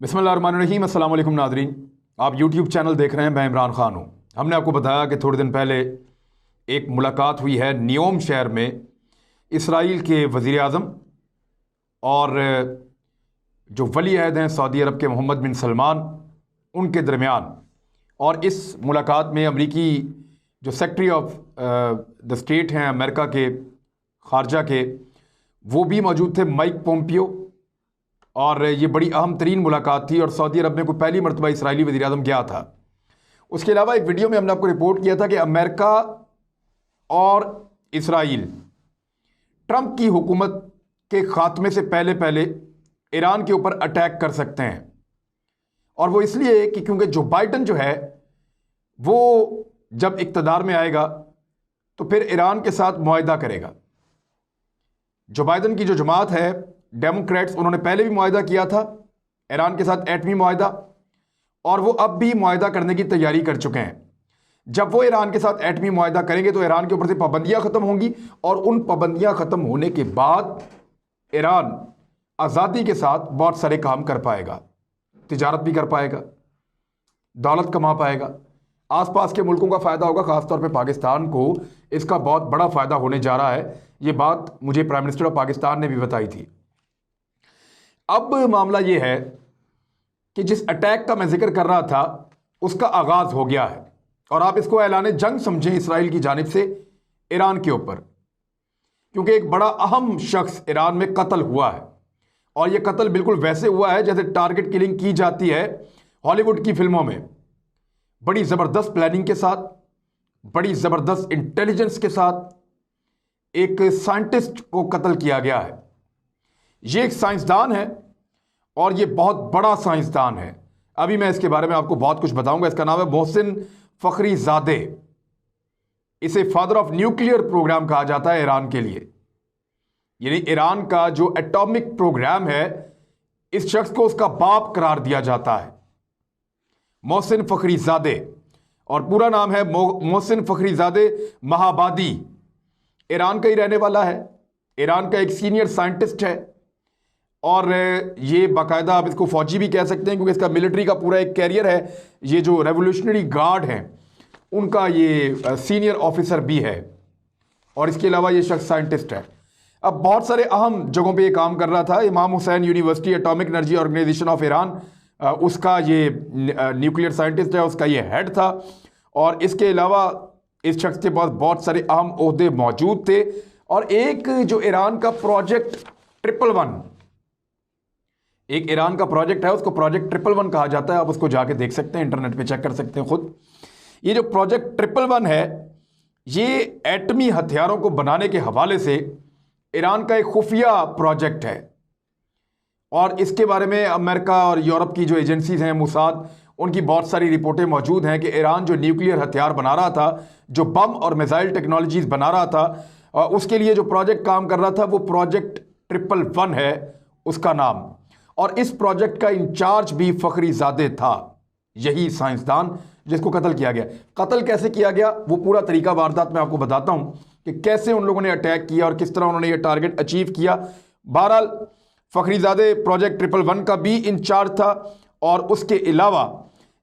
बिस्मिल्लाहिर्रहमानिर्रहीम। अस्सलाम वालेकुम नाज़रीन, आप यूट्यूब चैनल देख रहे हैं। मैं इमरान खान हूँ। हमने आपको बताया कि थोड़े दिन पहले एक मुलाकात हुई है नियोम शहर में इसराइल के वज़ीर आज़म और जो वली अहद हैं सऊदी अरब के मोहम्मद बिन सलमान, उनके दरमियान। और इस मुलाकात में अमरीकी जो सेक्रेटरी ऑफ द स्टेट हैं अमेरिका के ख़ारजा के, वो भी मौजूद थे, माइक पोम्पियो। और ये बड़ी अहम तरीन मुलाकात थी और सऊदी अरब में कोई पहली मरतबा इसराइली वज़ीर आज़म गया था। उसके अलावा एक वीडियो में हमने आपको रिपोर्ट किया था कि अमेरिका और इसराइल ट्रंप की हुकूमत के ख़ात्मे से पहले पहले ईरान के ऊपर अटैक कर सकते हैं। और वो इसलिए कि क्योंकि जो बाइडन जो है वो जब इक़्तिदार में आएगा तो फिर ईरान के साथ मुआहिदा करेगा। जो बाइडन की जो जमात है डेमोक्रेट्स, उन्होंने पहले भी मुआहिदा किया था ईरान के साथ, एटमी मुआहिदा, और वो अब भी मुआहिदा करने की तैयारी कर चुके हैं। जब वो ईरान के साथ एटमी मुआहिदा करेंगे तो ईरान के ऊपर से पाबंदियां ख़त्म होंगी और उन पाबंदियां ख़त्म होने के बाद ईरान आज़ादी के साथ बहुत सारे काम कर पाएगा, तिजारत भी कर पाएगा, दौलत कमा पाएगा, आसपास के मुल्कों का फ़ायदा होगा। ख़ासतौर पे पाकिस्तान को इसका बहुत बड़ा फ़ायदा होने जा रहा है। ये बात मुझे प्राइम मिनिस्टर ऑफ पाकिस्तान ने भी बताई थी। अब मामला ये है कि जिस अटैक का मैं जिक्र कर रहा था उसका आगाज़ हो गया है और आप इसको ऐलान जंग समझें इसराइल की जानिब से ईरान के ऊपर, क्योंकि एक बड़ा अहम शख्स ईरान में कत्ल हुआ है। और यह कत्ल बिल्कुल वैसे हुआ है जैसे टारगेट किलिंग की जाती है हॉलीवुड की फिल्मों में, बड़ी ज़बरदस्त प्लानिंग के साथ, बड़ी ज़बरदस्त इंटेलिजेंस के साथ एक साइंटिस्ट को कत्ल किया गया है। ये एक साइंसदान है और ये बहुत बड़ा साइंसदान है। अभी मैं इसके बारे में आपको बहुत कुछ बताऊंगा। इसका नाम है मोहसिन फ़खरीज़ादे। इसे फादर ऑफ न्यूक्लियर प्रोग्राम कहा जाता है ईरान के लिए, यानी ईरान का जो एटॉमिक प्रोग्राम है इस शख्स को उसका बाप करार दिया जाता है, मोहसिन फ़खरीज़ादे। और पूरा नाम है मोहसिन फ़खरीज़ादे महाबादी। ईरान का ही रहने वाला है, ईरान का एक सीनियर साइंटिस्ट है और ये बाकायदा आप इसको फ़ौजी भी कह सकते हैं क्योंकि इसका मिलिट्री का पूरा एक कैरियर है। ये जो रेवोल्यूशनरी गार्ड हैं उनका ये सीनियर ऑफिसर भी है और इसके अलावा ये शख्स साइंटिस्ट है। अब बहुत सारे अहम जगहों पे ये काम कर रहा था। Imam Hussain university atomic energy organisation of Iran, उसका ये न्यूक्लियर साइंटिस्ट है, उसका ये हेड था। और इसके अलावा इस शख्स के पास बहुत सारे अहम ओहदे मौजूद थे। और एक जो ईरान का प्रोजेक्ट 111, एक ईरान का प्रोजेक्ट है, उसको प्रोजेक्ट 111 कहा जाता है। आप उसको जाके देख सकते हैं, इंटरनेट पे चेक कर सकते हैं खुद। ये जो प्रोजेक्ट 111 है ये एटमी हथियारों को बनाने के हवाले से ईरान का एक खुफिया प्रोजेक्ट है। और इसके बारे में अमेरिका और यूरोप की जो एजेंसीज हैं, मुसाद, उनकी बहुत सारी रिपोर्टें मौजूद हैं कि ईरान जो न्यूक्लियर हथियार बना रहा था, जो बम और मिसाइल टेक्नोलॉजीज बना रहा था, उसके लिए जो प्रोजेक्ट काम कर रहा था वो प्रोजेक्ट 111 है उसका नाम। और इस प्रोजेक्ट का इंचार्ज भी फ़खरीज़ादे था, यही साइंसदान जिसको कत्ल किया गया। कत्ल कैसे किया गया वो पूरा तरीका वारदात में आपको बताता हूं कि कैसे उन लोगों ने अटैक किया और किस तरह उन्होंने ये टारगेट अचीव किया। बहरहाल फ़खरीज़ादे प्रोजेक्ट 111 का भी इंचार्ज था। और उसके अलावा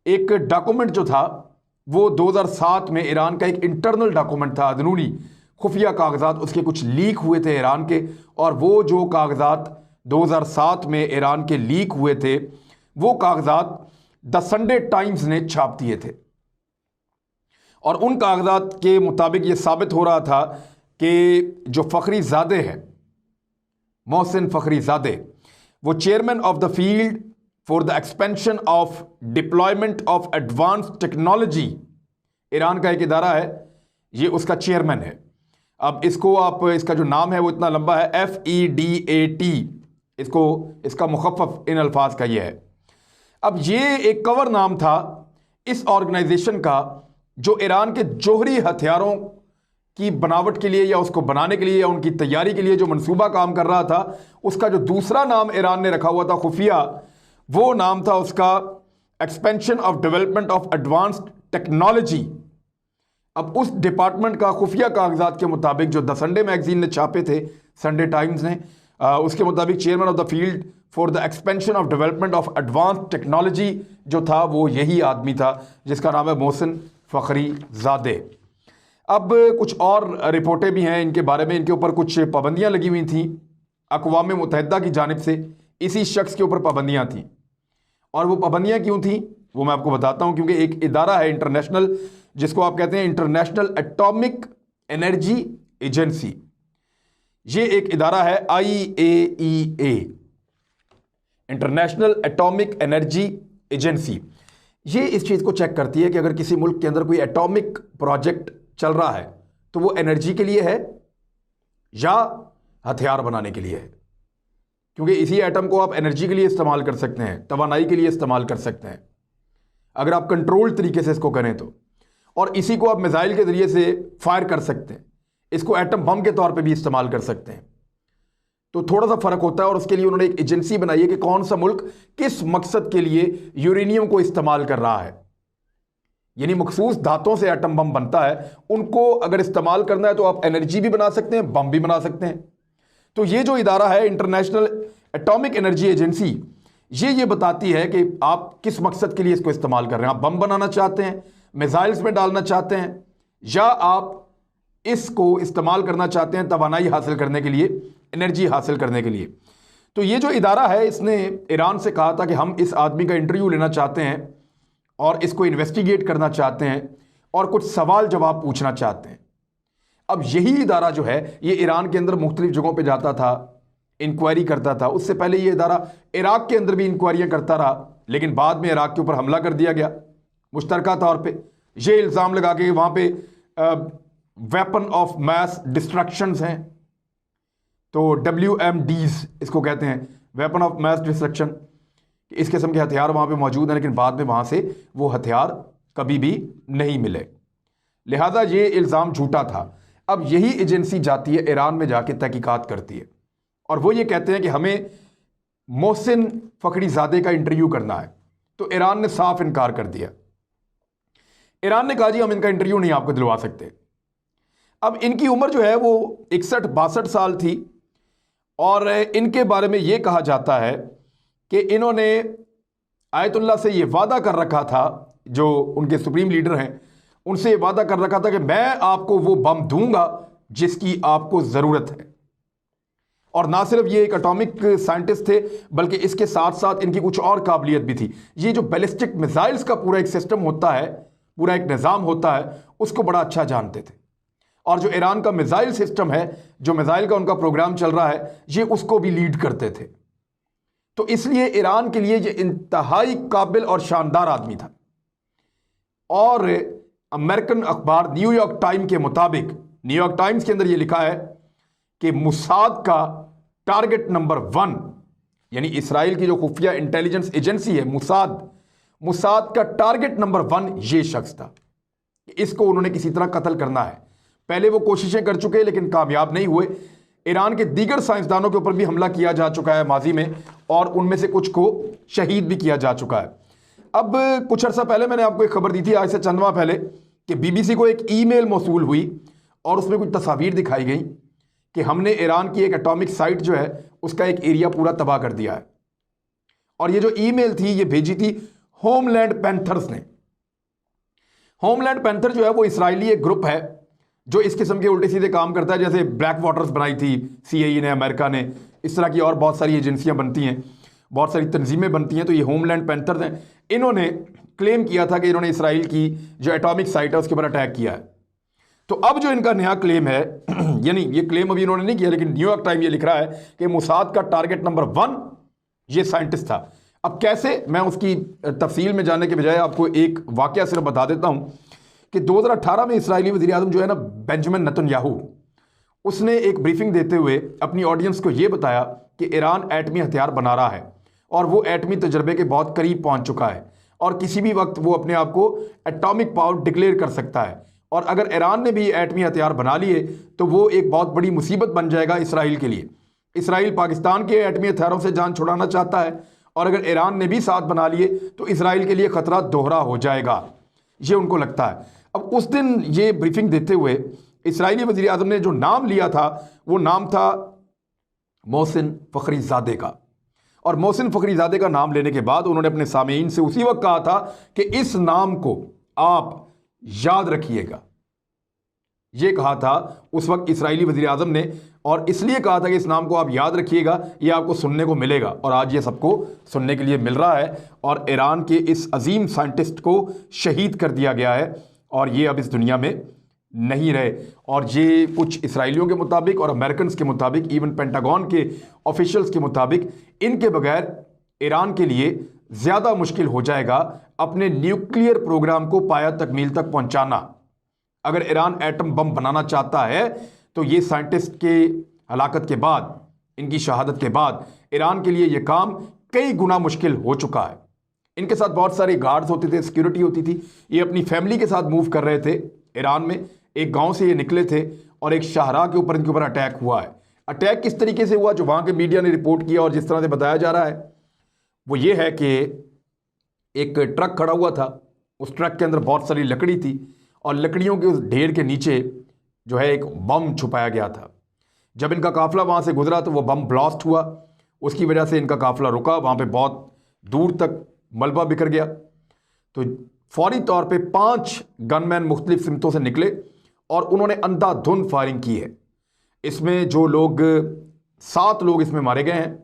एक डॉक्यूमेंट जो था वो 2007 में ईरान का एक इंटरनल डॉक्यूमेंट था, अंदरूनी खुफिया कागजात उसके कुछ लीक हुए थे ईरान के। और वो जो कागजात 2007 में ईरान के लीक हुए थे वो कागजात द संडे टाइम्स ने छाप दिए थे। और उन कागजात के मुताबिक ये साबित हो रहा था कि जो फ़खरीज़ादे है, मोहसिन फ़खरीज़ादे, वो chairman of the field for the expansion of deployment of advance technology, Iran का एक इदारा है, ये उसका चेयरमैन है। अब इसको आप, इसका जो नाम है वो इतना लंबा है, FEDAT, इसको, इसका मुखफ़्फ़ इन अल्फाज का ये है। अब ये एक कवर नाम था इस ऑर्गेनाइजेशन का जो ईरान के जोहरी हथियारों की बनावट के लिए या उसको बनाने के लिए या उनकी तैयारी के लिए जो मंसूबा काम कर रहा था, उसका जो दूसरा नाम ईरान ने रखा हुआ था खुफिया, वो नाम था उसका expansion of development of advanced technology. अब उस डिपार्टमेंट का खुफिया कागजात के मुताबिक जो द संडे मैगजीन ने छापे थे, संडे टाइम्स ने, उसके मुताबिक chairman of the field for the expansion of development of advance technology जो था वो यही आदमी था, जिसका नाम है मोहसिन फ़खरीज़ादे। अब कुछ और रिपोर्टें भी हैं इनके बारे में, इनके ऊपर कुछ पाबंदियां लगी हुई थी अक़वाम मुत्तहिदा की जानिब से, इसी शख्स के ऊपर पाबंदियां थी। और वो पाबंदियां क्यों थी वो मैं आपको बताता हूं, क्योंकि एक इदारा है इंटरनेशनल, जिसको आप कहते हैं इंटरनेशनल एटॉमिक एनर्जी एजेंसी। ये एक इदारा है IAEA, international atomic energy agency. ये इस चीज़ को चेक करती है कि अगर किसी मुल्क के अंदर कोई एटॉमिक प्रोजेक्ट चल रहा है तो वो एनर्जी के लिए है या हथियार बनाने के लिए है, क्योंकि इसी एटम को आप एनर्जी के लिए इस्तेमाल कर सकते हैं, तवानाई के लिए इस्तेमाल कर सकते हैं अगर आप कंट्रोल तरीके से इसको करें तो, और इसी को आप मिसाइल के ज़रिए से फायर कर सकते हैं, इसको एटम बम के तौर पे भी इस्तेमाल कर सकते हैं। तो थोड़ा सा फ़र्क होता है, और उसके लिए उन्होंने एक एजेंसी बनाई है कि कौन सा मुल्क किस मकसद के लिए यूरेनियम को इस्तेमाल कर रहा है। यानी मखसूस धातुओं से एटम बम बनता है, उनको अगर इस्तेमाल करना है तो आप एनर्जी भी बना सकते हैं, बम भी बना सकते हैं। तो ये जो इदारा है इंटरनेशनल एटॉमिक एनर्जी एजेंसी, ये बताती है कि आप किस मकसद के लिए इसको इस्तेमाल कर रहे हैं। आप बम बनाना चाहते हैं, मिसाइल्स में डालना चाहते हैं, या आप इसको इस्तेमाल करना चाहते हैं तवानाई हासिल करने के लिए, एनर्जी हासिल करने के लिए। तो ये जो इदारा है इसने ईरान से कहा था कि हम इस आदमी का इंटरव्यू लेना चाहते हैं और इसको इन्वेस्टिगेट करना चाहते हैं और कुछ सवाल जवाब पूछना चाहते हैं। अब यही इदारा जो है ये ईरान के अंदर मुख्तलिफ जगहों पे जाता था, इंक्वायरी करता था। उससे पहले ये इदारा इराक के अंदर भी इंक्वायरियां करता रहा, लेकिन बाद में इराक के ऊपर हमला कर दिया गया मुश्तरका तौर पे, ये इल्ज़ाम लगा के वहाँ पे वेपन ऑफ मैस डिस्ट्रक्शंस हैं, तो WMDs इसको कहते हैं, वेपन ऑफ मैस डिस्ट्रक्शन। इस किस्म के हथियार वहाँ पे मौजूद हैं, लेकिन बाद में वहाँ से वो हथियार कभी भी नहीं मिले, लिहाजा ये इल्ज़ाम झूठा था। अब यही एजेंसी जाती है ईरान में जाके तहकीकात करती है, और वो ये कहते हैं कि हमें मोहसिन फ़खरीज़ादे का इंटरव्यू करना है। तो ईरान ने साफ इनकार कर दिया। ईरान ने कहा जी हम इनका इंटरव्यू नहीं आपको दिलवा सकते। अब इनकी उम्र जो है वो 61-62 साल थी, और इनके बारे में ये कहा जाता है कि इन्होंने आयतुल्लाह से ये वादा कर रखा था, जो उनके सुप्रीम लीडर हैं उनसे ये वादा कर रखा था कि मैं आपको वो बम दूंगा जिसकी आपको ज़रूरत है। और ना सिर्फ ये एक एटॉमिक साइंटिस्ट थे, बल्कि इसके साथ साथ इनकी कुछ और काबिलियत भी थी। ये जो बैलिस्टिक मिसाइल्स का पूरा एक सिस्टम होता है, पूरा एक निज़ाम होता है, उसको बड़ा अच्छा जानते थे। और जो ईरान का मिसाइल सिस्टम है, जो मिसाइल का उनका प्रोग्राम चल रहा है, ये उसको भी लीड करते थे। तो इसलिए ईरान के लिए ये इंतहाई काबिल और शानदार आदमी था। और अमेरिकन अखबार न्यूयॉर्क टाइम के मुताबिक, न्यूयॉर्क टाइम्स के अंदर ये लिखा है कि मुसाद का टारगेट नंबर 1, यानी इसराइल की जो खुफिया इंटेलिजेंस एजेंसी है मुसाद का टारगेट नंबर 1 ये शख्स था। इसको उन्होंने किसी तरह कत्ल करना है। पहले वो कोशिशें कर चुके लेकिन कामयाब नहीं हुए। ईरान के दीगर साइंसदानों के ऊपर भी हमला किया जा चुका है माजी में, और उनमें से कुछ को शहीद भी किया जा चुका है। अब कुछ अर्सा पहले मैंने आपको एक खबर दी थी, आज से चंद माह पहले, कि BBC को एक ईमेल मौसूल हुई और उसमें कुछ तस्वीर दिखाई गई कि हमने ईरान की एक एटॉमिक साइट जो है उसका एक एरिया पूरा तबाह कर दिया है। और ये जो ईमेल थी ये भेजी थी होमलैंड पैंथर्स ने। होमलैंड पैंथर जो है वो इसराइली एक ग्रुप है जो इस किस्म के उल्टे सीधे काम करता है, जैसे ब्लैक वाटर्स बनाई थी CIA ने, अमेरिका ने, इस तरह की और बहुत सारी एजेंसियां बनती हैं, बहुत सारी तंजीमें बनती हैं। तो ये होमलैंड पैंथर्स हैं। इन्होंने क्लेम किया था कि इन्होंने इसराइल की जो एटॉमिक साइट है उसके ऊपर अटैक किया है। तो अब जो इनका नया क्लेम है यानी ये क्लेम अभी इन्होंने नहीं किया, लेकिन न्यूयॉर्क टाइम ये लिख रहा है कि मुसाद का टारगेट नंबर 1 ये साइंटिस्ट था। अब कैसे, मैं उसकी तफसील में जाने के बजाय आपको एक वाकया सिर्फ बता देता हूं कि 2018 में इसराइली वज़ीर आज़म जो है ना, बेंजामिन नेतन्याहू, उसने एक ब्रीफिंग देते हुए अपनी ऑडियंस को यह बताया कि ईरान एटमी हथियार बना रहा है और वो एटमी तजर्बे के बहुत करीब पहुंच चुका है और किसी भी वक्त वो अपने आप को एटॉमिक पावर डिक्लेयर कर सकता है। और अगर ईरान ने भी एटमी हथियार बना लिए तो वो एक बहुत बड़ी मुसीबत बन जाएगा इसराइल के लिए। इसराइल पाकिस्तान के एटमी हथियारों से जान छुड़ाना चाहता है, और अगर ईरान ने भी साथ बना लिए तो इसराइल के लिए खतरा दोहरा हो जाएगा, ये उनको लगता है। अब उस दिन ये ब्रीफिंग देते हुए इसराइली वज़ीर आज़म ने जो नाम लिया था वो नाम था मोहसिन फ़खरीज़ादे का। और मोहसिन फ़खरीज़ादे का नाम लेने के बाद उन्होंने अपने सामीन से उसी वक्त कहा था कि इस नाम को आप याद रखिएगा। ये कहा था उस वक्त इसराइली वज़ीर आज़म ने, और इसलिए कहा था कि इस नाम को आप याद रखिएगा, ये आपको सुनने को मिलेगा, और आज ये सबको सुनने के लिए मिल रहा है। और ईरान के इस अजीम साइंटिस्ट को शहीद कर दिया गया है और ये अब इस दुनिया में नहीं रहे। और ये कुछ इसराइलियों के मुताबिक और अमेरिकन के मुताबिक, इवन पेंटागन के ऑफिशियल्स के मुताबिक, इनके बगैर ईरान के लिए ज़्यादा मुश्किल हो जाएगा अपने न्यूक्लियर प्रोग्राम को पाया तकमील तक पहुंचाना। अगर ईरान एटम बम बनाना चाहता है तो ये साइंटिस्ट के हलाकत के बाद, इनकी शहादत के बाद, ईरान के लिए ये काम कई गुना मुश्किल हो चुका है। इनके साथ बहुत सारे गार्ड्स होते थे, सिक्योरिटी होती थी। ये अपनी फैमिली के साथ मूव कर रहे थे ईरान में। एक गांव से ये निकले थे और एक शाहराह के ऊपर इनके ऊपर अटैक हुआ है। अटैक किस तरीके से हुआ, जो वहाँ के मीडिया ने रिपोर्ट किया और जिस तरह से बताया जा रहा है, वो ये है कि एक ट्रक खड़ा हुआ था, उस ट्रक के अंदर बहुत सारी लकड़ी थी और लकड़ियों के उस ढेर के नीचे जो है एक बम छुपाया गया था। जब इनका काफिला वहाँ से गुजरा तो वो बम ब्लास्ट हुआ, उसकी वजह से इनका काफिला रुका, वहाँ पे बहुत दूर तक मलबा बिखर गया। तो फौरी तौर पे 5 गनमैन मुख्तलिफ सिमतों से निकले और उन्होंने अंधाधुंध फायरिंग की है। इसमें जो लोग 7 लोग इसमें मारे गए हैं,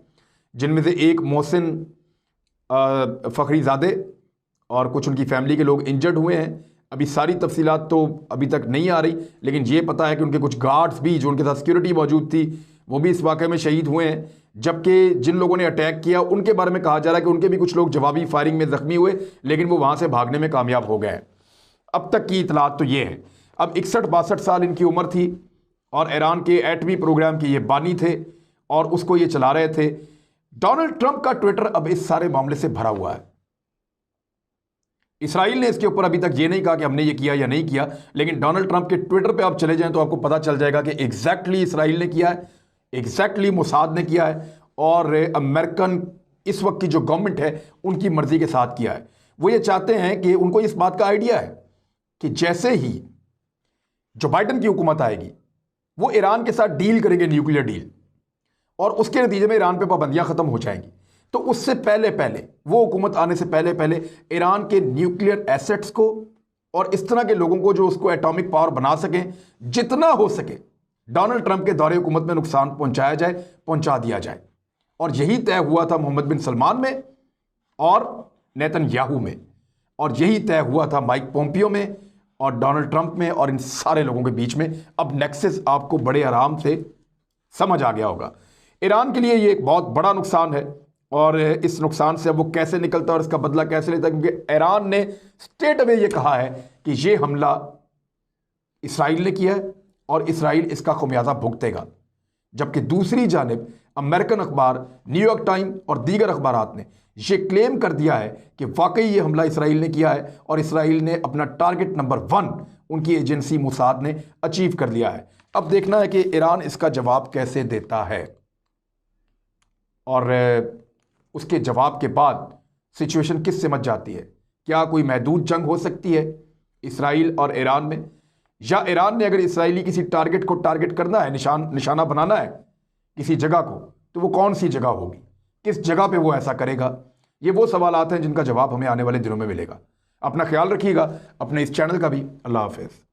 जिनमें से एक मोहसिन फ़खरीज़ादे और कुछ उनकी फैमिली के लोग इंजर्ड हुए हैं। अभी सारी तफसीलात तो अभी तक नहीं आ रही, लेकिन ये पता है कि उनके कुछ गार्ड्स भी, जो उनके साथ सिक्योरिटी मौजूद थी, वो भी इस वाक़े में शहीद हुए हैं। जबकि जिन लोगों ने अटैक किया उनके बारे में कहा जा रहा है कि उनके भी कुछ लोग जवाबी फायरिंग में ज़ख्मी हुए, लेकिन वो वहाँ से भागने में कामयाब हो गए। अब तक की इतलात तो ये है। अब 61-62 साल इनकी उम्र थी और ईरान के एटमी प्रोग्राम के ये बानी थे और उसको ये चला रहे थे। डोनाल्ड ट्रंप का ट्विटर अब इस सारे मामले से भरा हुआ है। इसराइल ने इसके ऊपर अभी तक ये नहीं कहा कि हमने ये किया या नहीं किया, लेकिन डोनाल्ड ट्रंप के ट्विटर पे आप चले जाएं तो आपको पता चल जाएगा कि एग्जैक्टली इसराइल ने किया है, एग्जैक्टली मोसाद ने किया है और अमेरिकन इस वक्त की जो गवर्नमेंट है उनकी मर्जी के साथ किया है। वो ये चाहते हैं कि उनको इस बात का आइडिया है कि जैसे ही जो बाइडन की हुकूमत आएगी वो ईरान के साथ डील करेंगे, न्यूक्लियर डील, और उसके नतीजे में ईरान पे पाबंदियां खत्म हो जाएंगी। तो उससे पहले पहले, वो हुकूमत आने से पहले पहले ईरान के न्यूक्लियर एसेट्स को और इस तरह के लोगों को जो उसको एटॉमिक पावर बना सकें, जितना हो सके डोनाल्ड ट्रंप के दौरे हुकूमत में नुकसान पहुंचाया जाए, पहुंचा दिया जाए। और यही तय हुआ था मोहम्मद बिन सलमान में और नेतन्याहू में, और यही तय हुआ था माइक पोम्पियो में और डोनाल्ड ट्रंप में और इन सारे लोगों के बीच में। अब नेक्सस आपको बड़े आराम से समझ आ गया होगा। ईरान के लिए ये एक बहुत बड़ा नुकसान है और इस नुकसान से अब वो कैसे निकलता है और इसका बदला कैसे लेता है, क्योंकि ईरान ने स्ट्रेट अवे ये कहा है कि ये हमला इसराइल ने किया है और इसराइल इसका खुमियाजा भुगतेगा। जबकि दूसरी जानिब अमेरिकन अखबार, न्यूयॉर्क टाइम और दीगर अखबारात ने ये क्लेम कर दिया है कि वाकई ये हमला इसराइल ने किया है और इसराइल ने अपना टारगेट नंबर 1 उनकी एजेंसी मोसाद ने अचीव कर लिया है। अब देखना है कि ईरान इसका जवाब कैसे देता है और उसके जवाब के बाद सिचुएशन किस समझ जाती है। क्या कोई महदूद जंग हो सकती है इसराइल और ईरान में, या ईरान ने अगर इसराइली किसी टारगेट को टारगेट करना है, निशाना बनाना है किसी जगह को, तो वो कौन सी जगह होगी, किस जगह पे वो ऐसा करेगा। ये वो सवालात हैं जिनका जवाब हमें आने वाले दिनों में मिलेगा। अपना ख्याल रखिएगा, अपने इस चैनल का भी। अल्लाह हाफ़िज़।